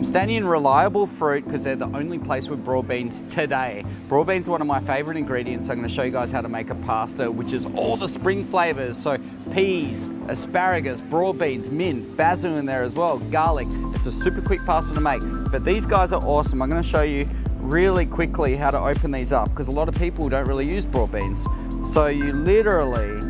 Staying in Reliable Fruit because they're the only place with broad beans today. Broad beans are one of my favorite ingredients. I'm going to show you guys how to make a pasta, which is all the spring flavors. So peas, asparagus, broad beans, mint, basil in there as well, garlic. It's a super quick pasta to make, but these guys are awesome. I'm going to show you really quickly how to open these up because a lot of people don't really use broad beans. So you literally,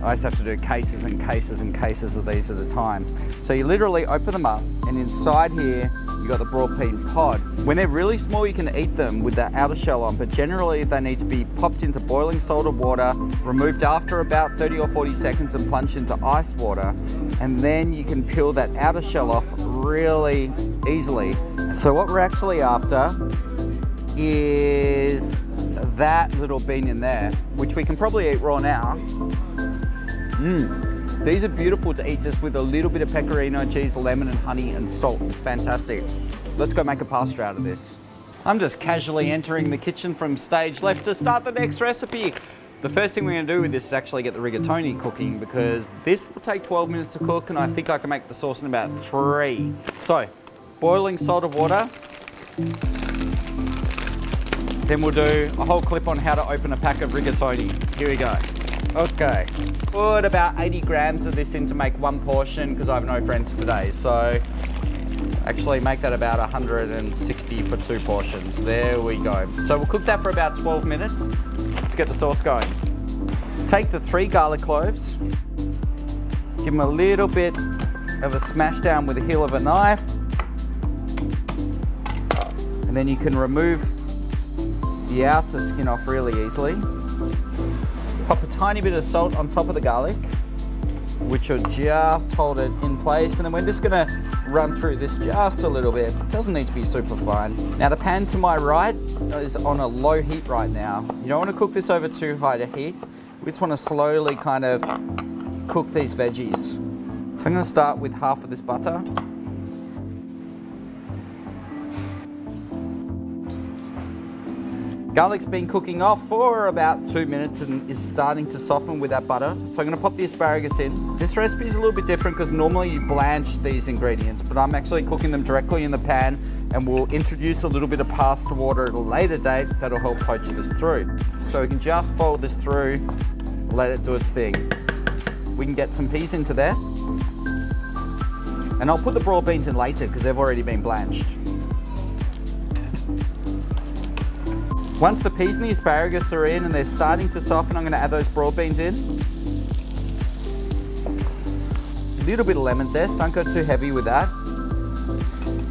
I used to have to do cases and cases and cases of these at a time. So you literally open them up and inside here, you got the broad bean pod. When they're really small, you can eat them with the outer shell on, but generally they need to be popped into boiling salted water, removed after about 30 or 40 seconds and plunged into ice water. And then you can peel that outer shell off really easily. So what we're actually after is that little bean in there, which we can probably eat raw now. These are beautiful to eat just with a little bit of pecorino cheese, lemon and honey and salt. It's fantastic. Let's go make a pasta out of this. I'm just casually entering the kitchen from stage left to start the next recipe. The first thing we're going to do with this is actually get the rigatoni cooking because this will take 12 minutes to cook and I think I can make the sauce in about 3. So, boiling salted water. Then we'll do a whole clip on how to open a pack of rigatoni. Here we go. Okay, put about 80 grams of this in to make one portion because I have no friends today. So actually make that about 160 for 2 portions. There we go. So we'll cook that for about 12 minutes. Let's get the sauce going. Take the 3 garlic cloves, give them a little bit of a smash down with the heel of a knife, and then you can remove the outer skin off really easily. Pop a tiny bit of salt on top of the garlic, which will just hold it in place. And then we're just gonna run through this just a little bit. It doesn't need to be super fine. Now the pan to my right is on a low heat right now. You don't wanna cook this over too high to heat. We just wanna slowly kind of cook these veggies. So I'm gonna start with half of this butter. Garlic's been cooking off for about 2 minutes and is starting to soften with that butter. So I'm gonna pop the asparagus in. This recipe is a little bit different because normally you blanch these ingredients, but I'm actually cooking them directly in the pan and we'll introduce a little bit of pasta water at a later date that'll help poach this through. So we can just fold this through, let it do its thing. We can get some peas into there. And I'll put the broad beans in later because they've already been blanched. Once the peas and the asparagus are in and they're starting to soften, I'm going to add those broad beans in. A little bit of lemon zest, don't go too heavy with that.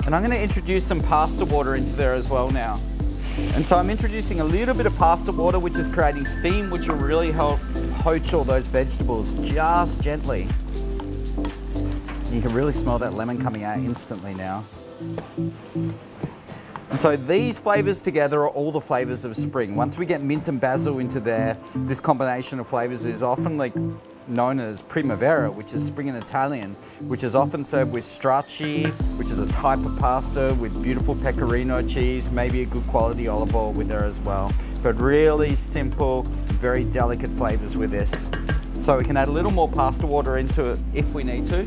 And I'm going to introduce some pasta water into there as well now. And so I'm introducing a little bit of pasta water, which is creating steam, which will really help poach all those vegetables just gently. You can really smell that lemon coming out instantly now. And so these flavors together are all the flavors of spring. Once we get mint and basil into there, this combination of flavors is often known as primavera, which is spring in Italian, which is often served with stracci, which is a type of pasta with beautiful pecorino cheese, maybe a good quality olive oil with there as well. But really simple, very delicate flavors with this. So we can add a little more pasta water into it if we need to.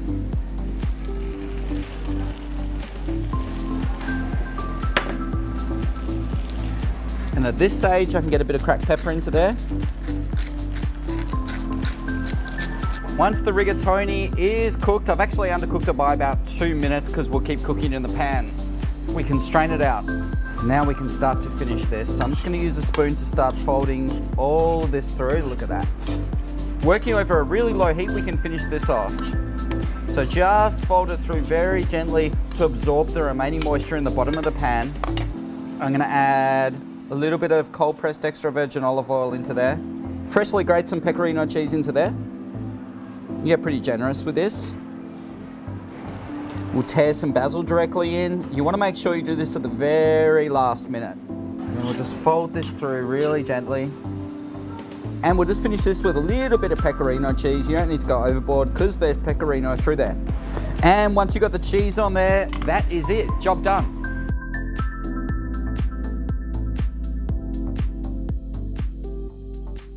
And at this stage, I can get a bit of cracked pepper into there. Once the rigatoni is cooked, I've actually undercooked it by about 2 minutes because we'll keep cooking in the pan. We can strain it out. Now we can start to finish this. So I'm just going to use a spoon to start folding all of this through. Look at that. Working over a really low heat, we can finish this off. So just fold it through very gently to absorb the remaining moisture in the bottom of the pan. I'm going to add a little bit of cold pressed extra virgin olive oil into there. Freshly grate some pecorino cheese into there. You get pretty generous with this. We'll tear some basil directly in. You want to make sure you do this at the very last minute. And we'll just fold this through really gently. And we'll just finish this with a little bit of pecorino cheese. You don't need to go overboard because there's pecorino through there. And once you've got the cheese on there, that is it. Job done.